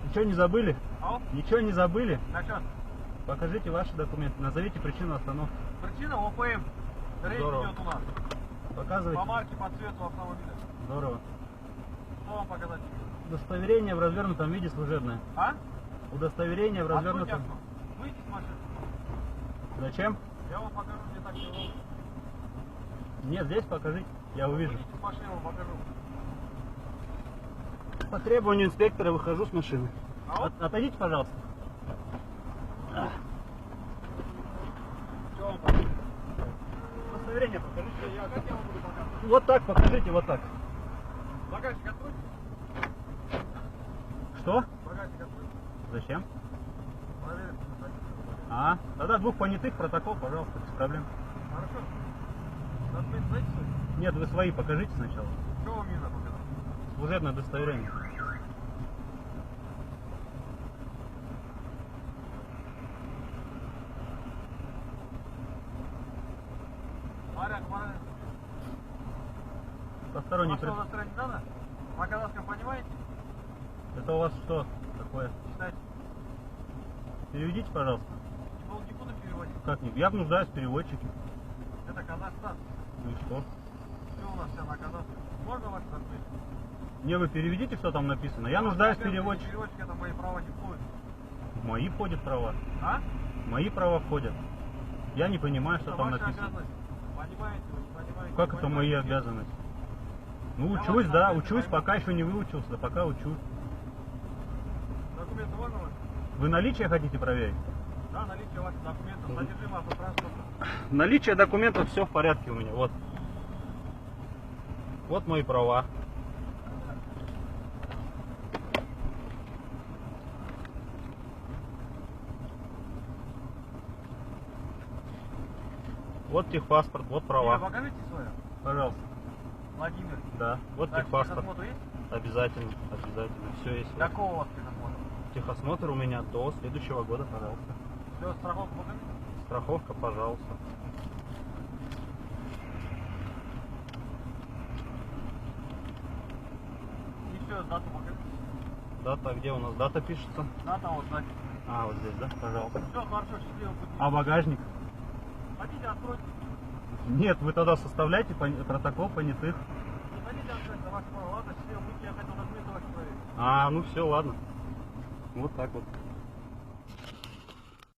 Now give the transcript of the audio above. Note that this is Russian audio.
Ничего не забыли? А? Ничего не забыли? На что? Покажите ваши документы, назовите причину остановки. Причина ОПМ. Рейс идет у нас. Показывайте. По марке, по цвету автомобиля. Здорово. Что вам показать? Удостоверение в развернутом виде служебное. А? Удостоверение в развернутом. Выйдите с машины. Зачем? Я вам покажу, где так все ровно. Нет, здесь покажите, я увижу. Выйдите с машины, я вам покажу. По требованию инспектора выхожу с машины. А вот? Отойдите, пожалуйста. Что вам покажу? Удостоверение покажите. Как я вам буду показывать? Вот так покажите, вот так. Багажник откройте. Что? Багажник откройте. Зачем? Проверим. А, тогда двух понятых протокол, пожалуйста, без проблем. Хорошо. Документы знаете свои? Нет, вы свои покажите сначала. Что вам не надо показать? Служебное удостоверение. Посторонний Вашего удостоверения не надо? На казахском понимаете? Это у вас что такое? Читайте. Переведите, пожалуйста. Не буду переводить. Как не? Я нуждаюсь в переводчике. Это Казахстан. Ну и что? Все у нас вся на казахском. Можно ваш документ? Мне вы переведите, что там написано. Я нуждаюсь в переводчике. Переводчик, это мои права не входят. В мои входят права. А? В мои права входят. Я не понимаю, что Это там ваша написано. обязанность. Понимаете, вы не понимаете. Как не это мои понимаете. обязанности? Ну, Я учусь, ваши да, документы учусь, пойму. пока еще не выучился, да пока учусь. Документы можно ваши? Вы наличие хотите проверить? Да, наличие ваших документов, содержимое автотранспорта. Наличие документов, все в порядке у меня, вот. Вот мои права. Вот техпаспорт, вот права. Покажите свое. Пожалуйста. Владимир. Да, вот Так, техпаспорт. техосмотр есть? Обязательно, обязательно. Все есть. Какого у вас техосмотра? Техосмотр у меня до следующего года, пожалуйста. Все, страховку покажите. Страховка, пожалуйста. И все, дату покажите. Дата, где у нас дата пишется? Дата вот сзади. А, вот здесь, да, пожалуйста. Все, хорошо, счастливо пути. А багажник? Хотите откройте? Нет, вы тогда составляйте протокол понятых. Не хотите открыть, за ваше право. Ладно, счастливо пути, я хотел документы ваши проверить. А, ну все, ладно. Вот так вот.